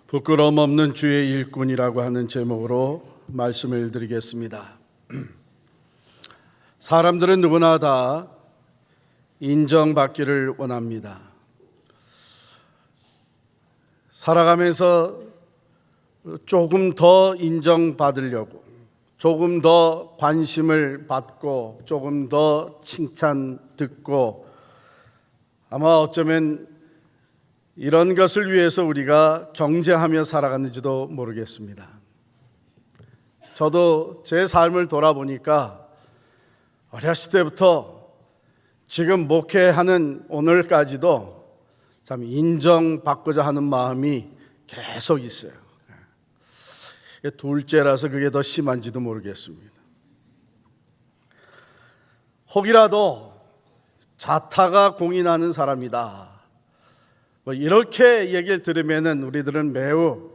부끄러움 없는 주의 일꾼이라고 하는 제목으로 말씀을 드리겠습니다. 사람들은 누구나 다 인정받기를 원합니다. 살아가면서 조금 더 인정받으려고, 조금 더 관심을 받고, 조금 더 칭찬 듣고, 아마 어쩌면 이런 것을 위해서 우리가 경쟁하며 살아갔는지도 모르겠습니다. 저도 제 삶을 돌아보니까 어렸을 때부터 지금 목회하는 오늘까지도 참 인정받고자 하는 마음이 계속 있어요. 둘째라서 그게 더 심한지도 모르겠습니다. 혹이라도 자타가 공인하는 사람이다, 이렇게 얘기를 들으면은 우리들은 매우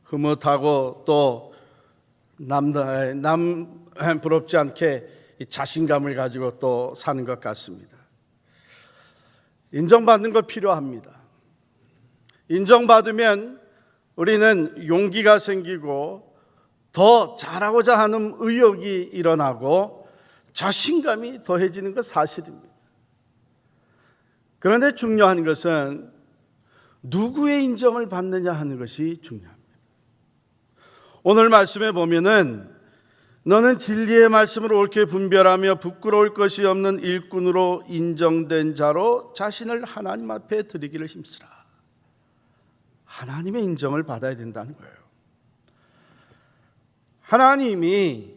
흐뭇하고 또 남 부럽지 않게 자신감을 가지고 또 사는 것 같습니다. 인정받는 거 필요합니다. 인정받으면 우리는 용기가 생기고 더 잘하고자 하는 의욕이 일어나고 자신감이 더해지는 것 사실입니다. 그런데 중요한 것은 누구의 인정을 받느냐 하는 것이 중요합니다. 오늘 말씀에 보면은 너는 진리의 말씀을 옳게 분별하며 부끄러울 것이 없는 일꾼으로 인정된 자로 자신을 하나님 앞에 드리기를 힘쓰라. 하나님의 인정을 받아야 된다는 거예요. 하나님이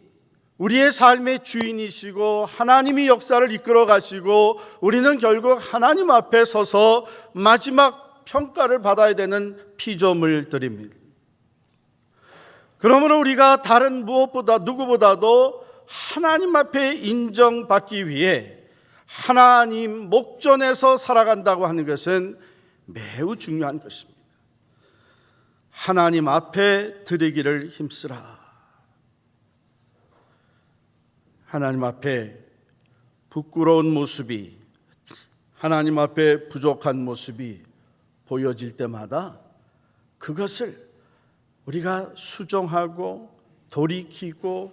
우리의 삶의 주인이시고 하나님이 역사를 이끌어 가시고 우리는 결국 하나님 앞에 서서 마지막 평가를 받아야 되는 피조물들입니다. 그러므로 우리가 다른 무엇보다 누구보다도 하나님 앞에 인정받기 위해 하나님 목전에서 살아간다고 하는 것은 매우 중요한 것입니다. 하나님 앞에 드리기를 힘쓰라. 하나님 앞에 부끄러운 모습이, 하나님 앞에 부족한 모습이 보여질 때마다 그것을 우리가 수정하고 돌이키고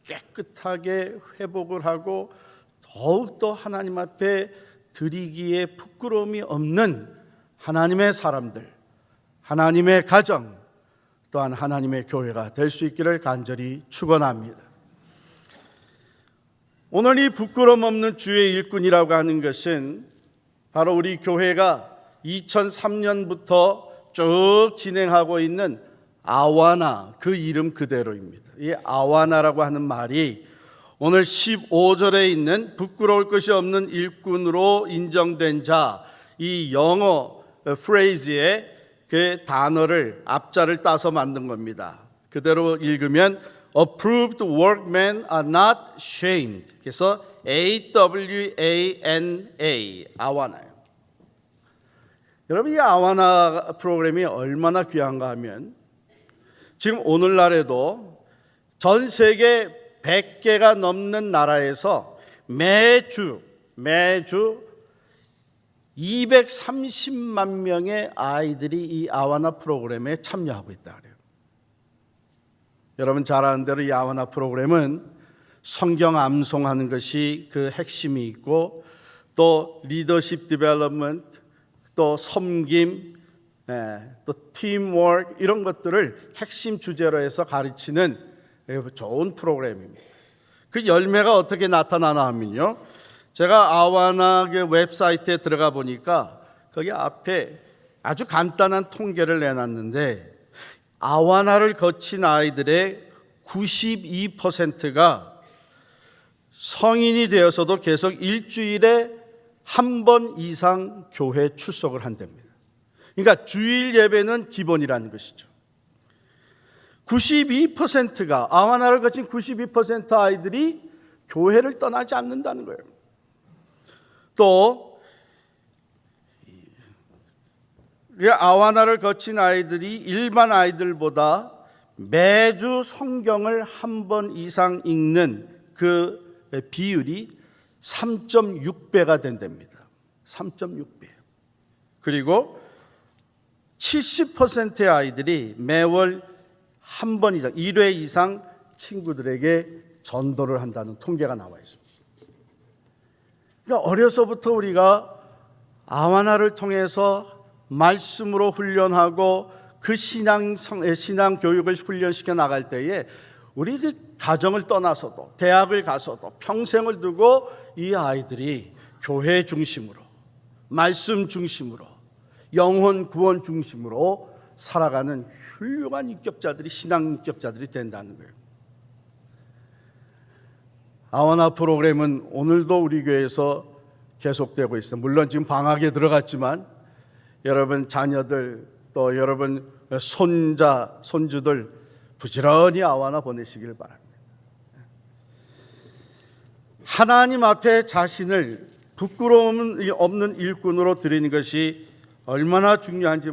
깨끗하게 회복을 하고 더욱더 하나님 앞에 드리기에 부끄러움이 없는 하나님의 사람들, 하나님의 가정, 또한 하나님의 교회가 될 수 있기를 간절히 축원합니다. 오늘 이 부끄러움 없는 주의 일꾼이라고 하는 것은 바로 우리 교회가 2003년부터 쭉 진행하고 있는 아와나, 그 이름 그대로입니다. 이 아와나라고 하는 말이 오늘 15절에 있는 부끄러울 것이 없는 일꾼으로 인정된 자, 이 영어 프레이즈의 그 단어를 앞자를 따서 만든 겁니다. 그대로 읽으면 approved workmen are not shamed. 그래서 AWANA, 아와나요. 여러분, 이 아와나 프로그램이 얼마나 귀한가 하면 지금 오늘날에도 전 세계 100개가 넘는 나라에서 매주 230만 명의 아이들이 이 아와나 프로그램에 참여하고 있다 그래요. 여러분 잘 아는 대로 이 아와나 프로그램은 성경 암송하는 것이 그 핵심이 있고 또 리더십 디벨롭먼트, 또 섬김, 또 팀워크, 이런 것들을 핵심 주제로 해서 가르치는 좋은 프로그램입니다. 그 열매가 어떻게 나타나나 하면요, 제가 아와나 웹사이트에 들어가 보니까 거기 앞에 아주 간단한 통계를 내놨는데 아와나를 거친 아이들의 92%가 성인이 되어서도 계속 일주일에 한 번 이상 교회 출석을 한답니다. 그러니까 주일 예배는 기본이라는 것이죠. 92%가, 아와나를 거친 92% 아이들이 교회를 떠나지 않는다는 거예요. 또 아와나를 거친 아이들이 일반 아이들보다 매주 성경을 한 번 이상 읽는 그 비율이 3.6배가 된답니다. 3.6배. 그리고 70%의 아이들이 매월 한 번 이상, 1회 이상 친구들에게 전도를 한다는 통계가 나와 있습니다. 그러니까 어려서부터 우리가 아와나를 통해서 말씀으로 훈련하고 그 신앙 교육을 훈련시켜 나갈 때에 우리들 가정을 떠나서도 대학을 가서도 평생을 두고 이 아이들이 교회 중심으로, 말씀 중심으로, 영혼 구원 중심으로 살아가는 훌륭한 인격자들이, 신앙 인격자들이 된다는 거예요. 아와나 프로그램은 오늘도 우리 교회에서 계속되고 있어요. 물론 지금 방학에 들어갔지만 여러분 자녀들 또 여러분 손자, 손주들 부지런히 아와나 보내시길 바랍니다. 하나님 앞에 자신을 부끄러움 없는 일꾼으로 드리는 것이 얼마나 중요한지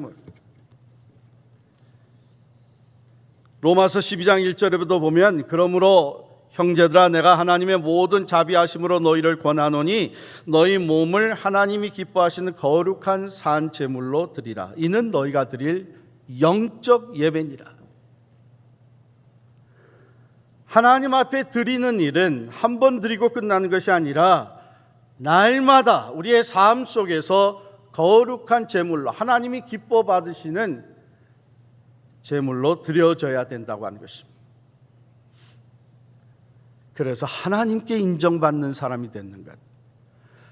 로마서 12장 1절에도 보면 그러므로 형제들아 내가 하나님의 모든 자비하심으로 너희를 권하노니 너희 몸을 하나님이 기뻐하시는 거룩한 산 제물로 드리라. 이는 너희가 드릴 영적 예배니라. 하나님 앞에 드리는 일은 한 번 드리고 끝나는 것이 아니라 날마다 우리의 삶 속에서 거룩한 제물로 하나님이 기뻐 받으시는 제물로 드려져야 된다고 하는 것입니다. 그래서 하나님께 인정받는 사람이 되는 것,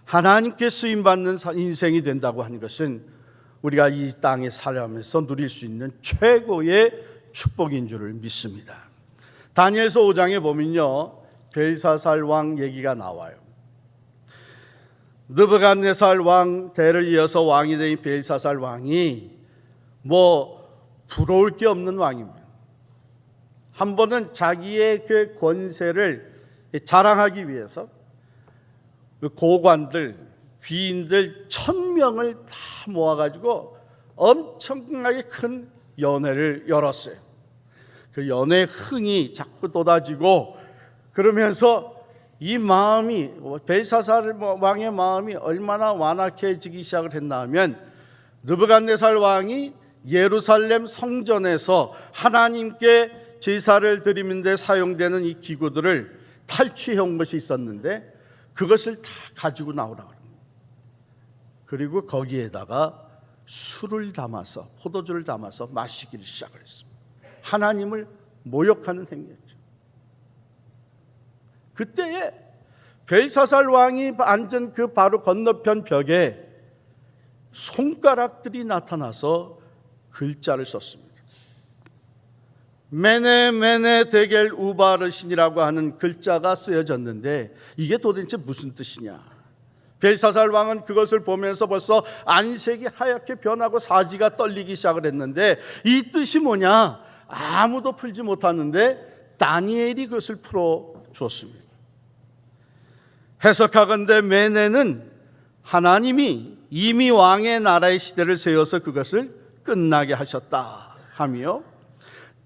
하나님께 쓰임받는 인생이 된다고 하는 것은 우리가 이 땅에 살아가면서 누릴 수 있는 최고의 축복인 줄을 믿습니다. 다니엘서 5장에 보면요, 벨사살 왕 얘기가 나와요. 느부갓네살 왕 대를 이어서 왕이 된 벨사살 왕이 부러울 게 없는 왕입니다. 한 번은 자기의 그 권세를 자랑하기 위해서 고관들, 귀인들 1000명을 다 모아가지고 엄청나게 큰 연회를 열었어요. 그 연회 흥이 자꾸 돋아지고 그러면서 이 마음이 벨사살 왕의 마음이 얼마나 완악해지기 시작을 했나 하면 느부갓네살 왕이 예루살렘 성전에서 하나님께 제사를 드리는 데 사용되는 이 기구들을 탈취해 온 것이 있었는데 그것을 다 가지고 나오라고 합니다. 그리고 거기에다가 술을 담아서, 포도주를 담아서 마시기를 시작을 했습니다. 하나님을 모욕하는 행위였죠. 그때에 벨사살 왕이 앉은 그 바로 건너편 벽에 손가락들이 나타나서 글자를 썼습니다. 메네 메네 데겔 우바르신이라고 하는 글자가 쓰여졌는데 이게 도대체 무슨 뜻이냐? 벨사살 왕은 그것을 보면서 벌써 안색이 하얗게 변하고 사지가 떨리기 시작을 했는데 이 뜻이 뭐냐? 아무도 풀지 못하는데 다니엘이 그것을 풀어주었습니다. 해석하건대 메네는 하나님이 이미 왕의 나라의 시대를 세워서 그것을 끝나게 하셨다 하며,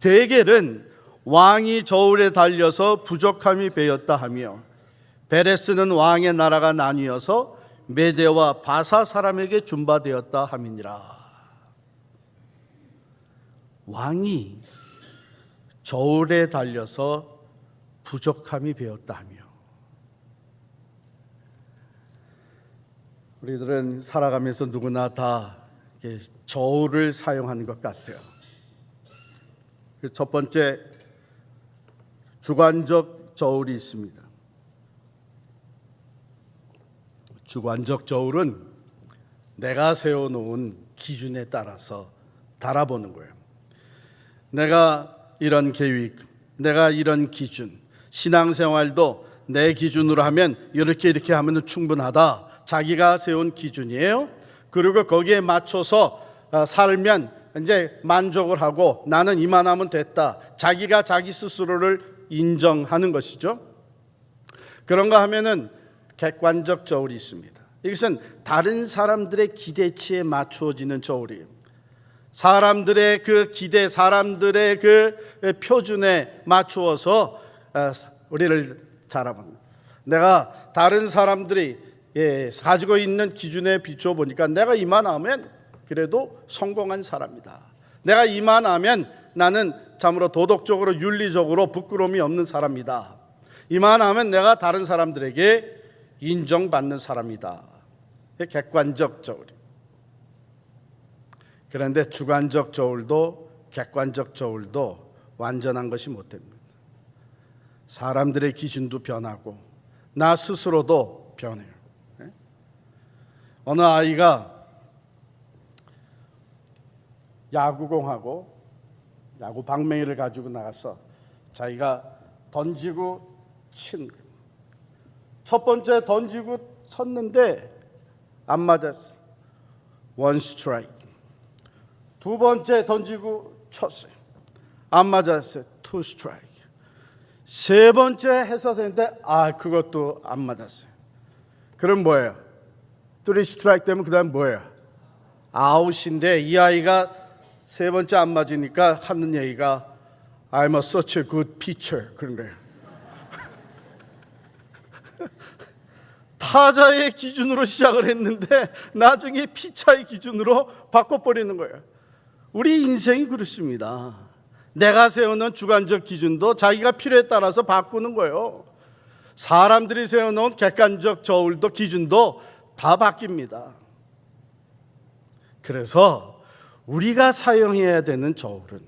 데겔은 왕이 저울에 달려서 부족함이 배었다 하며, 베레스는 왕의 나라가 나뉘어서 메대와 바사 사람에게 준바되었다 함이니라. 왕이 저울에 달려서 부족함이 배었다 하며, 우리들은 살아가면서 누구나 다 저울을 사용하는 것 같아요. 첫 번째, 주관적 저울이 있습니다. 주관적 저울은 내가 세워놓은 기준에 따라서 달아보는 거예요. 내가 이런 계획, 내가 이런 기준, 신앙생활도 내 기준으로 하면 이렇게 하면 충분하다. 자기가 세운 기준이에요. 그리고 거기에 맞춰서 살면 이제 만족을 하고 나는 이만하면 됐다. 자기가 자기 스스로를 인정하는 것이죠. 그런가 하면은 객관적 저울이 있습니다. 이것은 다른 사람들의 기대치에 맞추어지는 저울이에요. 사람들의 그 기대, 사람들의 그 표준에 맞추어서 우리를 자라봅니다. 내가 다른 사람들이 가지고 있는 기준에 비추어 보니까 내가 이만하면 그래도 성공한 사람이다. 내가 이만하면 나는 참으로 도덕적으로 윤리적으로 부끄러움이 없는 사람이다. 이만하면 내가 다른 사람들에게 인정받는 사람이다. 객관적 저울. 그런데 주관적 저울도 객관적 저울도 완전한 것이 못 됩니다. 사람들의 기준도 변하고 나 스스로도 변해요. 어느 아이가 야구공하고 야구 방망이를 가지고 나가서 자기가 던지고 친 거예요. 첫 번째 던지고 쳤는데 안 맞았어요. 원 스트라이크. 두 번째 던지고 쳤어요. 안 맞았어요. 투 스트라이크. 세 번째 해서 되는데 그것도 안 맞았어요. 그럼 뭐예요? 쓰리 스트라이크 되면 그 다음 뭐예요? 아웃인데 이 아이가 세 번째 안 맞으니까 하는 얘기가 I'm a such a good pitcher 그런 거예요. 타자의 기준으로 시작을 했는데 나중에 피차의 기준으로 바꿔버리는 거예요. 우리 인생이 그렇습니다. 내가 세우는 주관적 기준도 자기가 필요에 따라서 바꾸는 거예요. 사람들이 세워놓은 객관적 저울도 기준도 다 바뀝니다. 그래서 우리가 사용해야 되는 저울은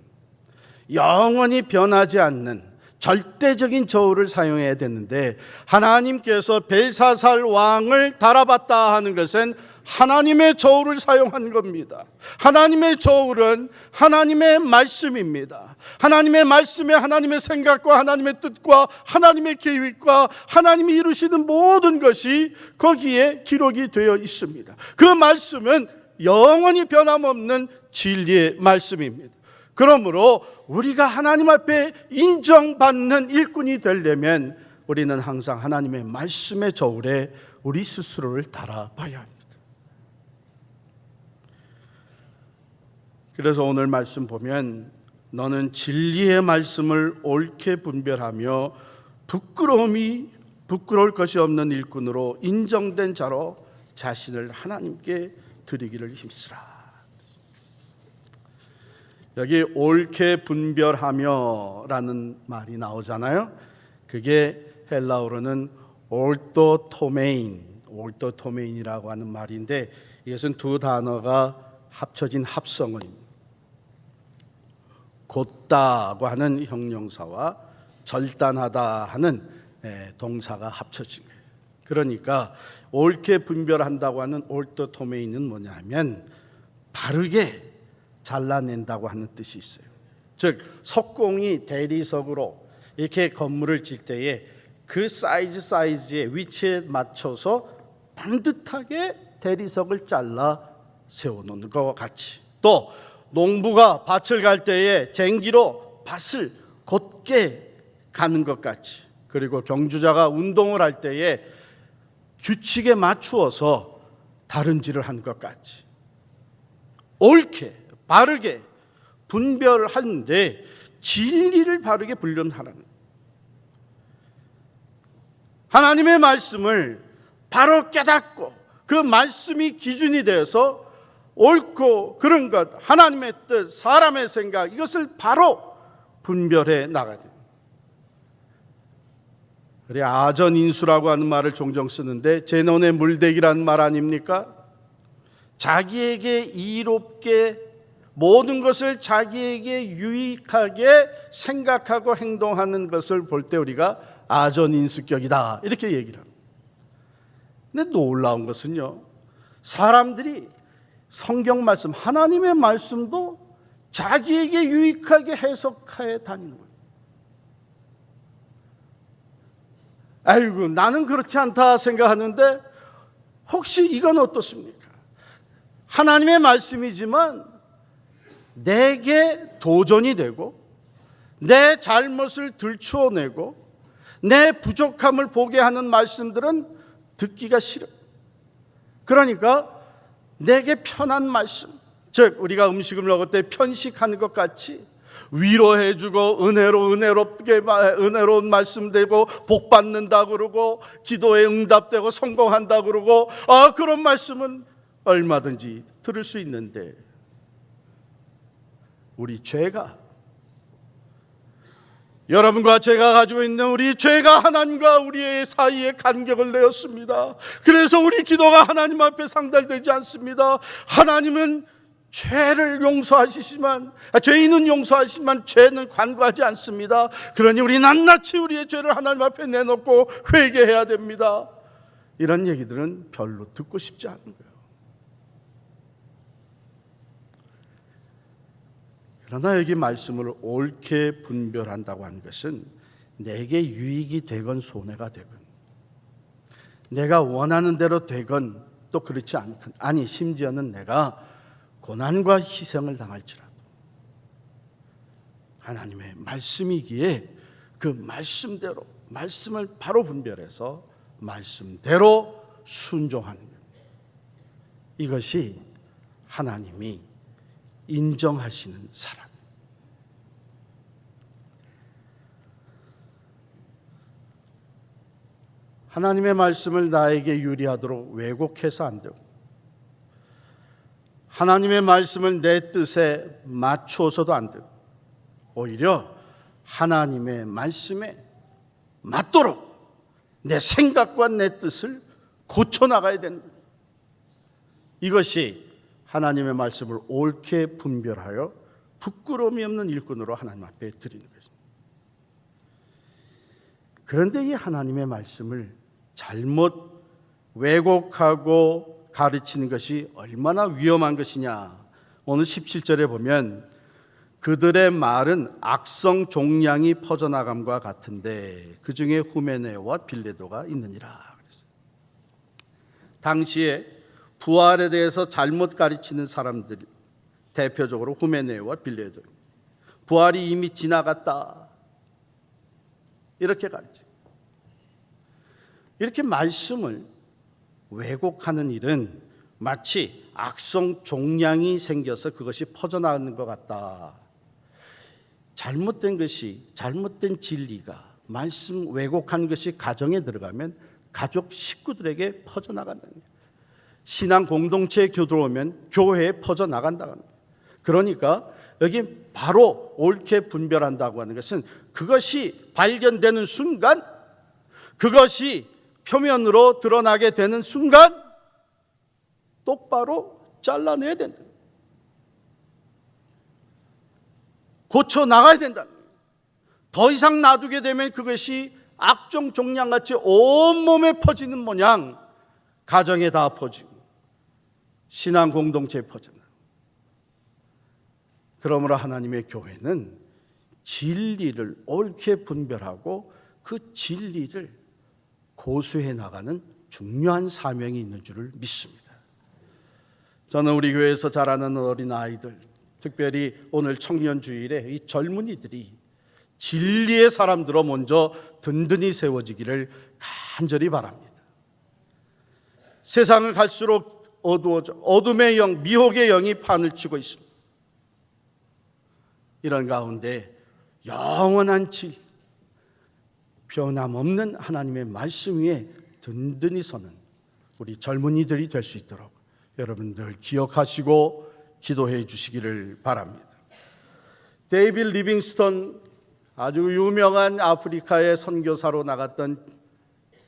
영원히 변하지 않는 절대적인 저울을 사용해야 되는데 하나님께서 벨사살 왕을 달아봤다 하는 것은 하나님의 저울을 사용한 겁니다. 하나님의 저울은 하나님의 말씀입니다. 하나님의 말씀에 하나님의 생각과 하나님의 뜻과 하나님의 계획과 하나님이 이루시는 모든 것이 거기에 기록이 되어 있습니다. 그 말씀은 영원히 변함없는 진리의 말씀입니다. 그러므로 우리가 하나님 앞에 인정받는 일꾼이 되려면 우리는 항상 하나님의 말씀의 저울에 우리 스스로를 달아봐야 합니다. 그래서 오늘 말씀 보면 너는 진리의 말씀을 옳게 분별하며 부끄러울 것이 없는 일꾼으로 인정된 자로 자신을 하나님께 드리기를 힘쓰라. 여기 옳게 분별하며 라는 말이 나오잖아요. 그게 헬라어로는 올도토메인이라고 하는 말인데 이것은 두 단어가 합쳐진 합성어입니다. 곧다고 하는 형용사와 절단하다 하는 동사가 합쳐진 거예요. 그러니까 옳게 분별한다고 하는 올도토메인은 뭐냐 하면 바르게 잘라낸다고 하는 뜻이 있어요. 즉 석공이 대리석으로 이렇게 건물을 질 때에 그 사이즈의 위치에 맞춰서 반듯하게 대리석을 잘라 세워놓는 것과 같이, 또 농부가 밭을 갈 때에 쟁기로 밭을 곧게 가는 것 같이, 그리고 경주자가 운동을 할 때에 규칙에 맞추어서 다른질을 하는 것 같이 옳게 바르게 분별하는데 진리를 바르게 분별하라는, 하나님의 말씀을 바로 깨닫고 그 말씀이 기준이 되어서 옳고 그른 것, 하나님의 뜻, 사람의 생각, 이것을 바로 분별해 나가야 돼요. 그래 아전인수라고 하는 말을 종종 쓰는데 제논의 물대기라는 말 아닙니까? 자기에게 이롭게 모든 것을 자기에게 유익하게 생각하고 행동하는 것을 볼 때 우리가 아전인수격이다 이렇게 얘기를 합니다. 근데 놀라운 것은요, 사람들이 성경 말씀, 하나님의 말씀도 자기에게 유익하게 해석해 다니는 거예요. 아이고 나는 그렇지 않다 생각하는데 혹시 이건 어떻습니까? 하나님의 말씀이지만 내게 도전이 되고 내 잘못을 들추어내고 내 부족함을 보게 하는 말씀들은 듣기가 싫어. 그러니까 내게 편한 말씀, 즉 우리가 음식을 먹을 때 편식하는 것 같이 위로해주고 은혜로운 말씀 되고 복 받는다 그러고 기도에 응답되고 성공한다 그러고 그런 말씀은 얼마든지 들을 수 있는데 우리 죄가, 여러분과 제가 가지고 있는 우리 죄가 하나님과 우리의 사이에 간격을 내었습니다. 그래서 우리 기도가 하나님 앞에 상달되지 않습니다. 하나님은 죄를 용서하시지만, 죄인은 용서하시지만 죄는 간과하지 않습니다. 그러니 우리 낱낱이 우리의 죄를 하나님 앞에 내놓고 회개해야 됩니다. 이런 얘기들은 별로 듣고 싶지 않은 거예요. 그러나 여기 말씀을 옳게 분별한다고 하는 것은 내게 유익이 되건 손해가 되건, 내가 원하는 대로 되건 또 그렇지 않건, 아니 심지어는 내가 고난과 희생을 당할지라도 하나님의 말씀이기에 그 말씀대로, 말씀을 바로 분별해서 말씀대로 순종하는 것, 이것이 하나님이 인정하시는 사람. 하나님의 말씀을 나에게 유리하도록 왜곡해서 안 되고, 하나님의 말씀을 내 뜻에 맞추어서도 안 되고, 오히려 하나님의 말씀에 맞도록 내 생각과 내 뜻을 고쳐나가야 된다. 이것이 하나님의 말씀을 옳게 분별하여 부끄러움이 없는 일꾼으로 하나님 앞에 드리는 것입니다. 그런데 이 하나님의 말씀을 잘못 왜곡하고 가르치는 것이 얼마나 위험한 것이냐. 오늘 17절에 보면 그들의 말은 악성 종량이 퍼져나감과 같은데 그 중에 후메네오와 빌레도가 있느니라. 당시에 부활에 대해서 잘못 가르치는 사람들, 대표적으로 후메네오와 빌레도, 부활이 이미 지나갔다 이렇게 가르치. 이렇게 말씀을 왜곡하는 일은 마치 악성 종량이 생겨서 그것이 퍼져나가는 것 같다. 잘못된 것이, 잘못된 진리가, 말씀 왜곡한 것이 가정에 들어가면 가족 식구들에게 퍼져나간다는 거예요. 신앙 공동체에 들어오면 교회에 퍼져나간다는 거예요. 그러니까 여기 바로 옳게 분별한다고 하는 것은 그것이 발견되는 순간, 그것이 표면으로 드러나게 되는 순간 똑바로 잘라내야 된다. 고쳐 나가야 된다. 더 이상 놔두게 되면 그것이 악종 종량같이 온몸에 퍼지는 모양, 가정에 다 퍼지고 신앙 공동체에 퍼져나. 그러므로 하나님의 교회는 진리를 옳게 분별하고 그 진리를 고수해 나가는 중요한 사명이 있는 줄을 믿습니다. 저는 우리 교회에서 자라는 어린 아이들, 특별히 오늘 청년 주일에 이 젊은이들이 진리의 사람들로 먼저 든든히 세워지기를 간절히 바랍니다. 세상을 갈수록 어두워져 어둠의 영, 미혹의 영이 판을 치고 있습니다. 이런 가운데 영원한 진리, 변함없는 하나님의 말씀 위에 든든히 서는 우리 젊은이들이 될 수 있도록 여러분들 기억하시고 기도해 주시기를 바랍니다. 데이빗 리빙스턴, 아주 유명한 아프리카의 선교사로 나갔던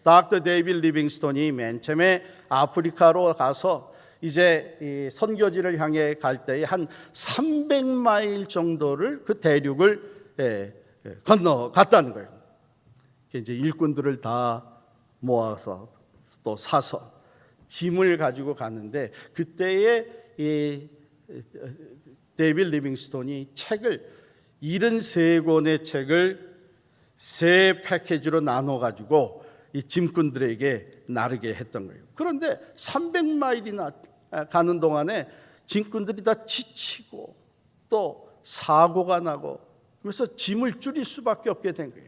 닥터 데이빗 리빙스턴이 맨 처음에 아프리카로 가서 이제 이 선교지를 향해 갈 때에 한 300마일 정도를 그 대륙을 건너갔다는 거예요. 이제 일꾼들을 다 모아서 또 사서 짐을 가지고 갔는데, 그때에 이 데이빗 리빙스톤이 책을 73권의 책을 3 패키지로 나눠 가지고 이 짐꾼들에게 나르게 했던 거예요. 그런데 300마일이나 가는 동안에 짐꾼들이 다 지치고 또 사고가 나고 그래서 짐을 줄일 수밖에 없게 된 거예요.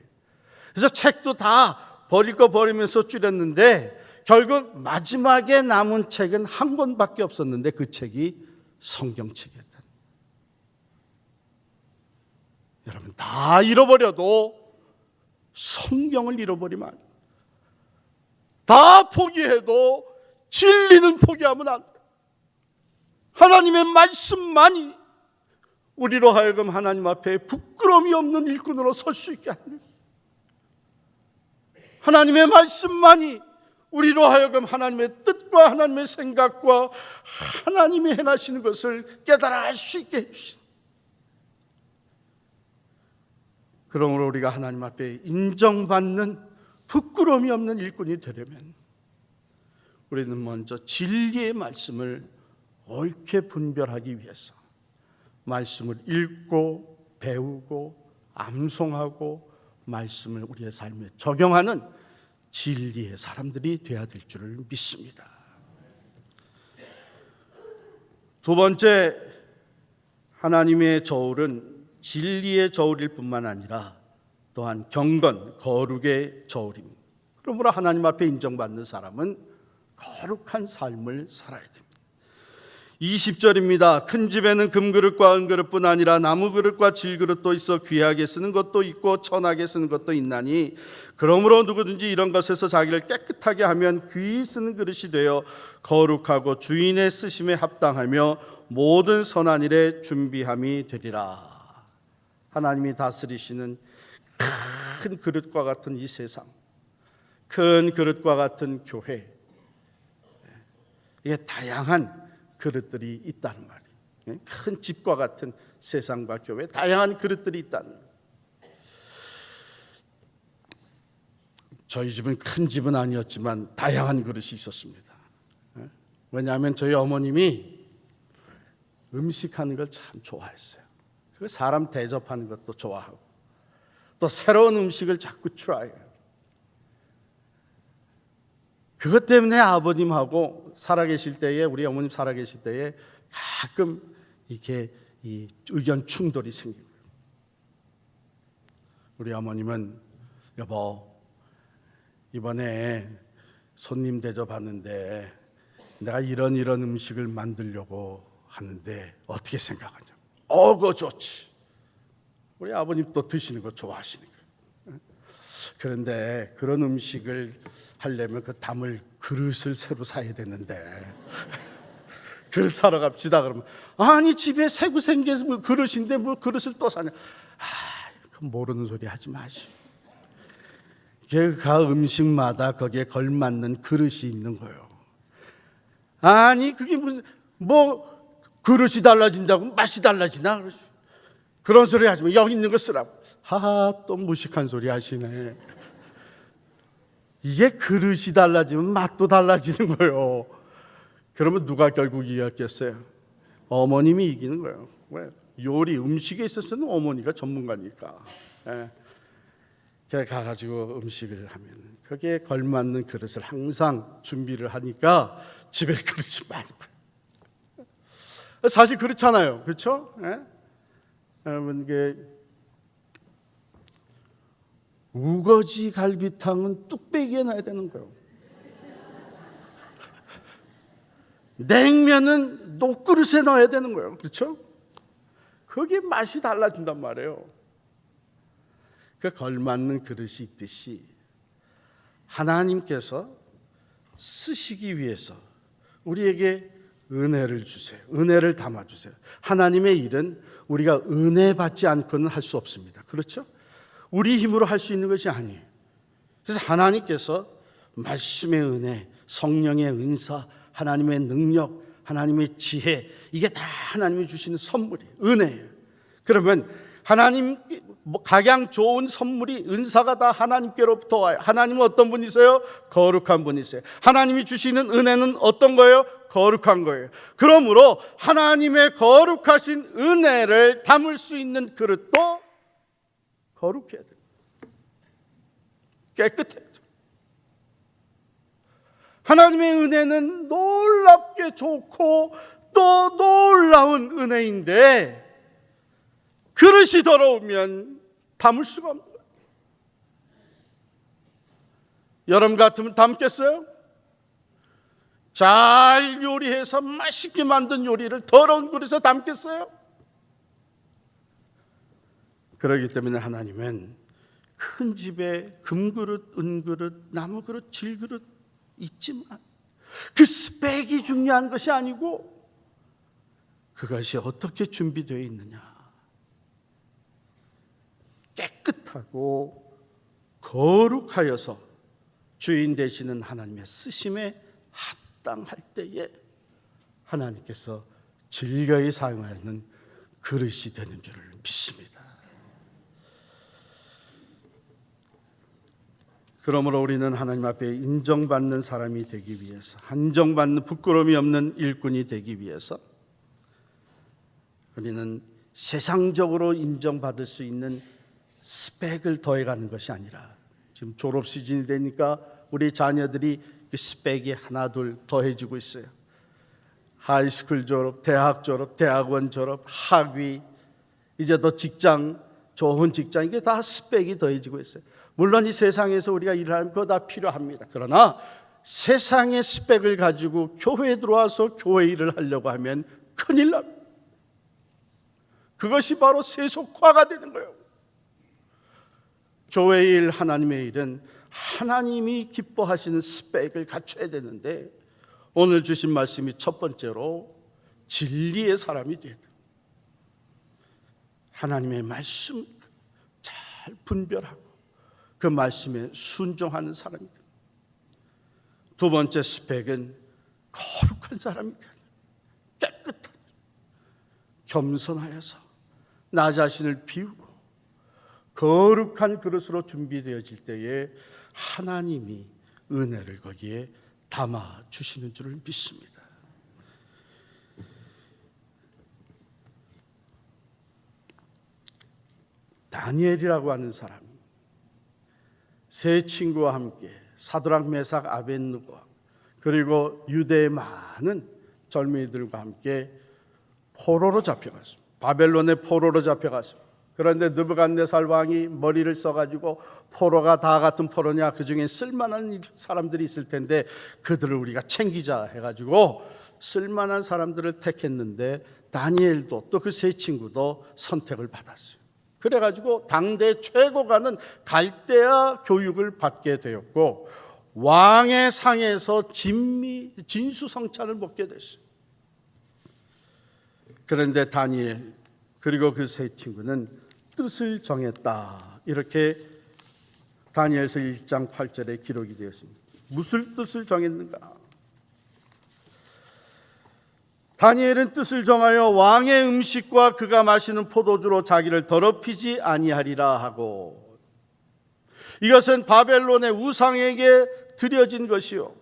그래서 책도 다 버릴 거 버리면서 줄였는데 결국 마지막에 남은 책은 한 권밖에 없었는데 그 책이 성경책이었다. 여러분, 다 잃어버려도 성경을 잃어버리면 안 돼요. 다 포기해도 진리는 포기하면 안 돼요. 하나님의 말씀만이 우리로 하여금 하나님 앞에 부끄러움이 없는 일꾼으로 설 수 있게 하는, 하나님의 말씀만이 우리로 하여금 하나님의 뜻과 하나님의 생각과 하나님이 행하시는 것을 깨달아 알 수 있게 해주신, 그러므로 우리가 하나님 앞에 인정받는 부끄러움이 없는 일꾼이 되려면 우리는 먼저 진리의 말씀을 옳게 분별하기 위해서 말씀을 읽고 배우고 암송하고 말씀을 우리의 삶에 적용하는 진리의 사람들이 되어야 될 줄을 믿습니다. 두 번째, 하나님의 저울은 진리의 저울일 뿐만 아니라 또한 경건, 거룩의 저울입니다. 그러므로 하나님 앞에 인정받는 사람은 거룩한 삶을 살아야 됩니다. 20절입니다. 큰 집에는 금그릇과 은그릇뿐 아니라 나무그릇과 질그릇도 있어 귀하게 쓰는 것도 있고 천하게 쓰는 것도 있나니 그러므로 누구든지 이런 것에서 자기를 깨끗하게 하면 귀히 쓰는 그릇이 되어 거룩하고 주인의 쓰심에 합당하며 모든 선한 일에 준비함이 되리라. 하나님이 다스리시는 큰 그릇과 같은 이 세상, 큰 그릇과 같은 교회, 이게 다양한 그릇들이 있다는 말이에요. 큰 집과 같은 세상과 교회, 다양한 그릇들이 있다는 말이에요. 저희 집은 큰 집은 아니었지만 다양한 그릇이 있었습니다. 왜냐하면 저희 어머님이 음식하는 걸 참 좋아했어요. 그 사람 대접하는 것도 좋아하고 또 새로운 음식을 자꾸 트라이해요. 그것 때문에 아버님하고 살아계실 때에, 우리 어머님 살아계실 때에 가끔 이렇게 이 의견 충돌이 생기고, 우리 어머님은 여보, 이번에 손님 대접하는데 내가 이런 음식을 만들려고 하는데 어떻게 생각하냐? 그거 좋지. 우리 아버님 또 드시는 거 좋아하시는 거예요. 그런데 그런 음식을 하려면 그 담을 그릇을 새로 사야 되는데 그릇 사러 갑시다. 그러면 아니 집에 새고 생겨서 뭐 그릇인데 뭐 그릇을 또 사냐. 그 모르는 소리 하지 마시고, 그 음식마다 거기에 걸맞는 그릇이 있는 거예요. 아니 그게 무슨 뭐 그릇이 달라진다고 맛이 달라지나? 그런 소리 하지 마. 여기 있는 거 쓰라고. 또 무식한 소리 하시네. 이게 그릇이 달라지면 맛도 달라지는 거예요. 그러면 누가 결국 이겼겠어요? 어머님이 이기는 거예요. 왜? 요리, 음식에 있어서는 어머니가 전문가니까. 가가지고 음식을 하면 거기에 걸맞는 그릇을 항상 준비를 하니까 집에 그릇이 많고. 사실 그렇잖아요. 그렇죠? 여러분, 우거지 갈비탕은 뚝배기에 놔야 되는 거예요. 냉면은 녹그릇에 넣어야 되는 거예요. 그렇죠? 그게 맛이 달라진단 말이에요. 그 걸맞는 그릇이 있듯이 하나님께서 쓰시기 위해서 우리에게 은혜를 주세요. 은혜를 담아주세요. 하나님의 일은 우리가 은혜 받지 않고는 할 수 없습니다. 그렇죠? 우리 힘으로 할 수 있는 것이 아니에요. 그래서 하나님께서 말씀의 은혜, 성령의 은사, 하나님의 능력, 하나님의 지혜, 이게 다 하나님이 주시는 선물이에요. 은혜예요. 그러면 하나님 각양 좋은 선물이, 은사가 다 하나님께로부터 와요. 하나님은 어떤 분이세요? 거룩한 분이세요. 하나님이 주시는 은혜는 어떤 거예요? 거룩한 거예요. 그러므로 하나님의 거룩하신 은혜를 담을 수 있는 그릇도 거룩해야 돼요. 깨끗해야 돼요. 하나님의 은혜는 놀랍게 좋고 또 놀라운 은혜인데 그릇이 더러우면 담을 수가 없는 거예요. 여러분 같으면 담겠어요? 잘 요리해서 맛있게 만든 요리를 더러운 그릇에 담겠어요? 그렇기 때문에 하나님은 큰 집에 금그릇, 은그릇, 나무그릇, 질그릇 있지만 그 스펙이 중요한 것이 아니고 그것이 어떻게 준비되어 있느냐? 깨끗하고 거룩하여서 주인 되시는 하나님의 쓰심에 합당할 때에 하나님께서 즐거이 사용하는 그릇이 되는 줄을 믿습니다. 그러므로 우리는 하나님 앞에 인정받는 사람이 되기 위해서, 한정받는 부끄러움이 없는 일꾼이 되기 위해서 우리는 세상적으로 인정받을 수 있는 스펙을 더해가는 것이 아니라, 지금 졸업 시즌이 되니까 우리 자녀들이 그 스펙이 하나 둘 더해지고 있어요. 하이스쿨 졸업, 대학 졸업, 대학원 졸업, 학위, 이제 더 직장, 좋은 직장, 이게 다 스펙이 더해지고 있어요. 물론 이 세상에서 우리가 일하는 거 다 필요합니다. 그러나 세상의 스펙을 가지고 교회에 들어와서 교회 일을 하려고 하면 큰일 납니다. 그것이 바로 세속화가 되는 거예요. 교회 일, 하나님의 일은 하나님이 기뻐하시는 스펙을 갖춰야 되는데, 오늘 주신 말씀이 첫 번째로 진리의 사람이 돼야 돼요. 하나님의 말씀 잘 분별하고 그 말씀에 순종하는 사람이 돼요. 두 번째 스펙은 거룩한 사람이 돼요. 깨끗한, 겸손하여서 나 자신을 비우고 거룩한 그릇으로 준비되어질 때에 하나님이 은혜를 거기에 담아 주시는 줄을 믿습니다. 다니엘이라고 하는 사람이 세 친구와 함께 사드락, 메삭, 아벳느고 그리고 유대의 많은 젊은이들과 함께 포로로 잡혀갔습니다. 바벨론의 포로로 잡혀갔습니다. 그런데 느부갓네살 왕이 머리를 써가지고 포로가 다 같은 포로냐, 그 중에 쓸만한 사람들이 있을 텐데 그들을 우리가 챙기자 해가지고 쓸만한 사람들을 택했는데, 다니엘도 또 그 세 친구도 선택을 받았어요. 그래가지고 당대 최고가는 갈대아 교육을 받게 되었고 왕의 상에서 진수성찬을 먹게 됐어요. 그런데 다니엘 그리고 그 세 친구는 뜻을 정했다, 이렇게 다니엘서 1장 8절에 기록이 되었습니다. 무슨 뜻을 정했는가? 다니엘은 뜻을 정하여 왕의 음식과 그가 마시는 포도주로 자기를 더럽히지 아니하리라 하고, 이것은 바벨론의 우상에게 드려진 것이요,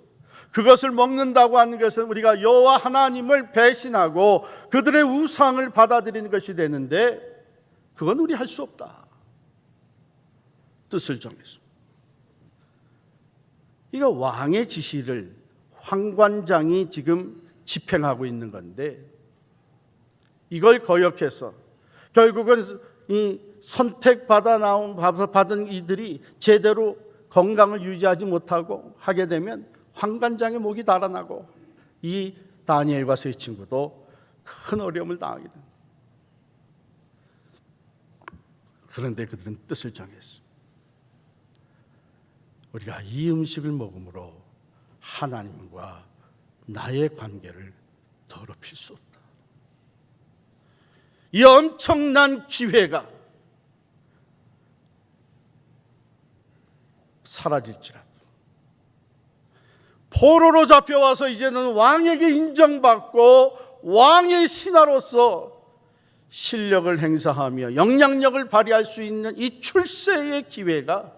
그것을 먹는다고 하는 것은 우리가 여호와 하나님을 배신하고 그들의 우상을 받아들이는 것이 되는데, 그건 우리 할 수 없다. 뜻을 정했습니다. 이거 왕의 지시를 황관장이 지금 집행하고 있는 건데, 이걸 거역해서 결국은 이 받은 이들이 제대로 건강을 유지하지 못하고 하게 되면 황관장의 목이 달아나고 이 다니엘과 세 친구도 큰 어려움을 당하게 됩니다. 그런데 그들은 뜻을 정했습니다. 우리가 이 음식을 먹음으로 하나님과 나의 관계를 더럽힐 수 없다. 이 엄청난 기회가 사라질지라도, 포로로 잡혀와서 이제는 왕에게 인정받고 왕의 신하로서 실력을 행사하며 영향력을 발휘할 수 있는 이 출세의 기회가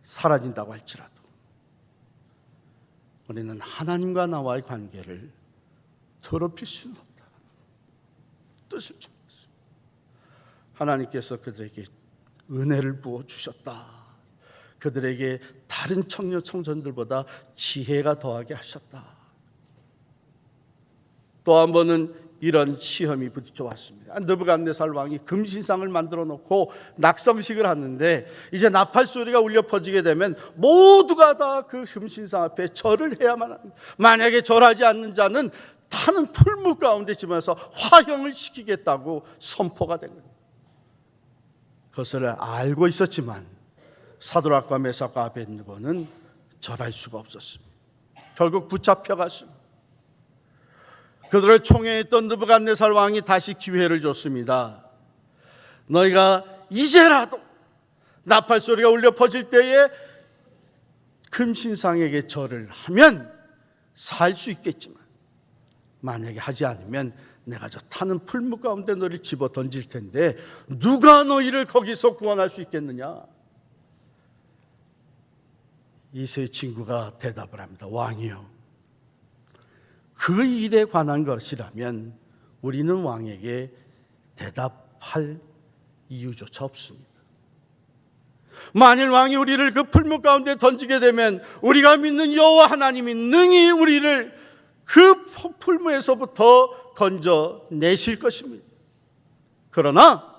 사라진다고 할지라도 우리는 하나님과 나와의 관계를 더럽힐 수는 없다. 뜻을 정했습니다. 하나님께서 그들에게 은혜를 부어주셨다. 그들에게 다른 청년들보다 지혜가 더하게 하셨다. 또 한 번은 이런 시험이 부딪혀 왔습니다. 느부갓네살 왕이 금신상을 만들어 놓고 낙성식을 하는데, 이제 나팔 소리가 울려 퍼지게 되면 모두가 다 그 금신상 앞에 절을 해야만 합니다. 만약에 절하지 않는 자는 타는 풀무 가운데 집어서 화형을 시키겠다고 선포가 된 겁니다. 그것을 알고 있었지만 사드락과 메삭과 아벳느고는 절할 수가 없었습니다. 결국 붙잡혀갔습니다. 그들을 총애했던 느부갓네살 왕이 다시 기회를 줬습니다. 너희가 이제라도 나팔 소리가 울려 퍼질 때에 금신상에게 절을 하면 살 수 있겠지만 만약에 하지 않으면 내가 저 타는 풀무 가운데 너를 집어 던질 텐데 누가 너희를 거기서 구원할 수 있겠느냐? 이 세 친구가 대답을 합니다. 왕이요, 그 일에 관한 것이라면 우리는 왕에게 대답할 이유조차 없습니다. 만일 왕이 우리를 그 풀무 가운데 던지게 되면 우리가 믿는 여호와 하나님이 능히 우리를 그 풀무에서부터 건져내실 것입니다. 그러나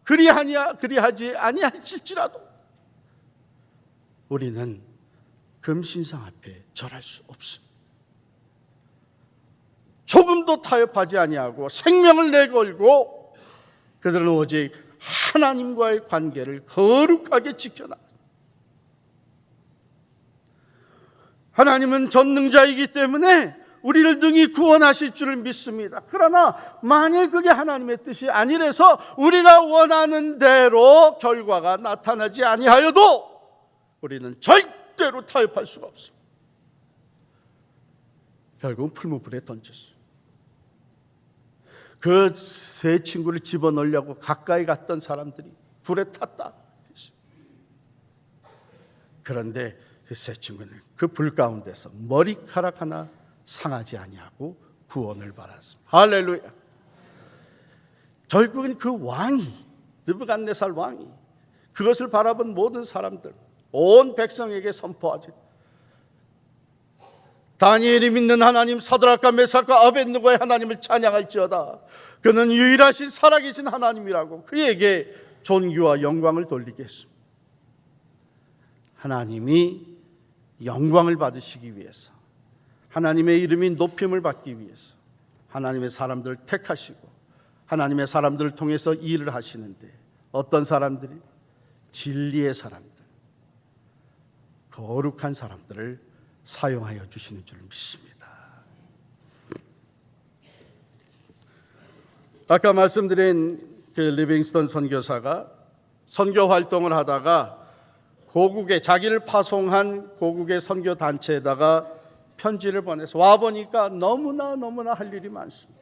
그리하지 아니하실지라도 우리는 금신상 앞에 절할 수 없습니다. 조금도 타협하지 아니하고 생명을 내걸고 그들은 오직 하나님과의 관계를 거룩하게 지켜나갑니다. 하나님은 전능자이기 때문에 우리를 능히 구원하실 줄을 믿습니다. 그러나 만일 그게 하나님의 뜻이 아니라서 우리가 원하는 대로 결과가 나타나지 아니하여도 우리는 절대로 타협할 수가 없습니다. 결국은 풀무불에 던졌어요. 그 세 친구를 집어넣으려고 가까이 갔던 사람들이 불에 탔다. 그런데 그 세 친구는 그 불 가운데서 머리카락 하나 상하지 아니하고 구원을 받았습니다. 할렐루야. 결국은 그 왕이, 느부갓네살 왕이 그것을 바라본 모든 사람들, 온 백성에게 선포하지. 다니엘이 믿는 하나님 사드락과 메삭과 아벳느고의 하나님을 찬양할지어다. 그는 유일하신 살아계신 하나님이라고 그에게 존귀와 영광을 돌리겠습니다. 하나님이 영광을 받으시기 위해서, 하나님의 이름이 높임을 받기 위해서 하나님의 사람들을 택하시고 하나님의 사람들을 통해서 일을 하시는데 어떤 사람들이? 진리의 사람들, 거룩한 사람들을 사용하여 주시는 줄 믿습니다. 아까 말씀드린 그 리빙스턴 선교사가 선교 활동을 하다가 고국에 자기를 파송한 고국의 선교 단체에다가 편지를 보내서 와보니까 너무나 할 일이 많습니다.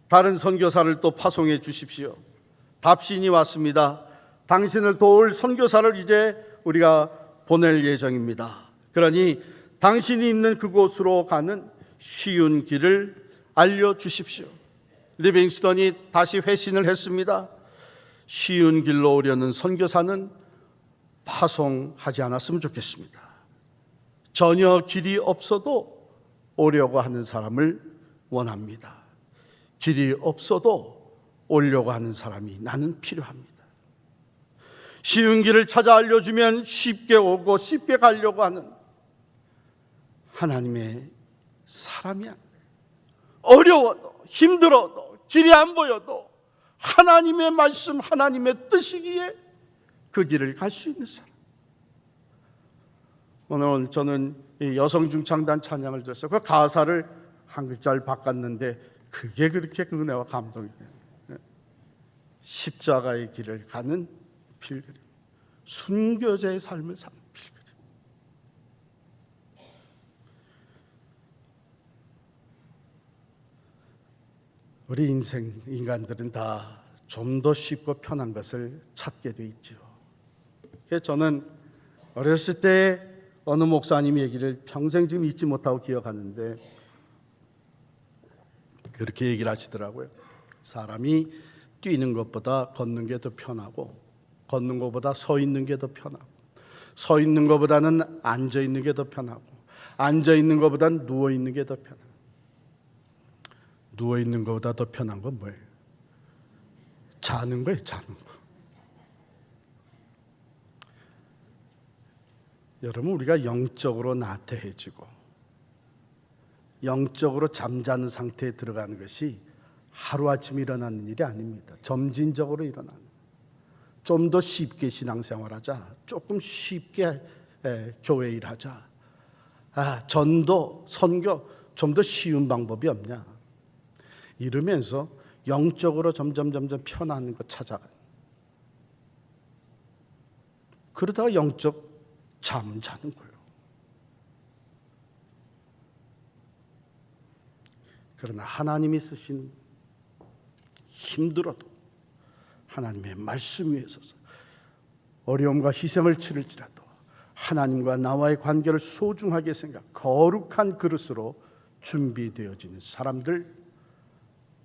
다른 선교사를 또 파송해 주십시오. 답신이 왔습니다. 당신을 도울 선교사를 이제 우리가 보낼 예정입니다. 그러니 당신이 있는 그곳으로 가는 쉬운 길을 알려주십시오. 리빙스턴이 다시 회신을 했습니다. 쉬운 길로 오려는 선교사는 파송하지 않았으면 좋겠습니다. 전혀 길이 없어도 오려고 하는 사람을 원합니다. 길이 없어도 오려고 하는 사람이 나는 필요합니다. 쉬운 길을 찾아 알려주면 쉽게 오고 쉽게 가려고 하는 하나님의 사람이야. 어려워도 힘들어도 길이 안 보여도 하나님의 말씀, 하나님의 뜻이기에 그 길을 갈 수 있는 사람. 오늘 저는 여성 중창단 찬양을 들었어요. 그 가사를 한 글자를 바꿨는데 그게 그렇게 은혜와 감동이 돼요. 십자가의 길을 가는 필그림, 순교자의 삶을 사는 필그림. 우리 인간들은 다 좀 더 쉽고 편한 것을 찾게 돼 있죠. 그래서 저는 어렸을 때 어느 목사님 얘기를 평생 지금 잊지 못하고 기억하는데 그렇게 얘기를 하시더라고요. 사람이 뛰는 것보다 걷는 게 더 편하고, 걷는 것보다 서 있는 게 더 편하고, 서 있는 것보다는 앉아 있는 게 더 편하고, 앉아 있는 것보다는 누워 있는 게 더 편하고, 누워 있는 것보다 더 편한 건 뭐예요? 자는 거예요, 자는 거. 여러분, 우리가 영적으로 나태해지고 영적으로 잠자는 상태에 들어가는 것이 하루아침에 일어나는 일이 아닙니다. 점진적으로 일어나는. 좀 더 쉽게 신앙생활하자, 조금 쉽게 교회 일하자, 전도, 선교 좀 더 쉬운 방법이 없냐? 이러면서 영적으로 점점 편안한 것 찾아가는. 그러다가 영적 잠 자는 거예요. 그러나 하나님이 쓰신 힘들어도 하나님의 말씀 위에 서서 어려움과 희생을 치를지라도 하나님과 나와의 관계를 소중하게 생각, 거룩한 그릇으로 준비되어지는 사람들,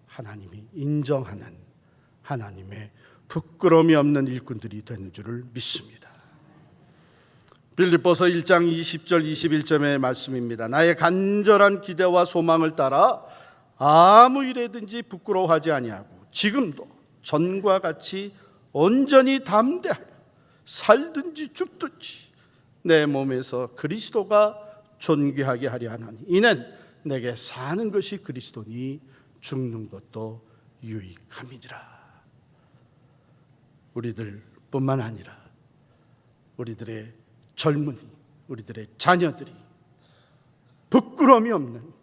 하나님이 인정하는 하나님의 부끄러움이 없는 일꾼들이 되는 줄을 믿습니다. 빌립보서 1장 20절 21절의 말씀입니다. 나의 간절한 기대와 소망을 따라 아무 일에든지 부끄러워하지 아니하고 지금도 전과 같이 온전히 담대하여 살든지 죽든지 내 몸에서 그리스도가 존귀하게 하려 하나니 이는 내게 사는 것이 그리스도니 죽는 것도 유익함이니라. 우리들뿐만 아니라 우리들의 젊은이, 우리들의 자녀들이 부끄러움이 없는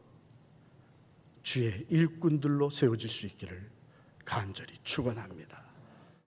주의 일꾼들로 세워질 수 있기를 간절히 축원합니다.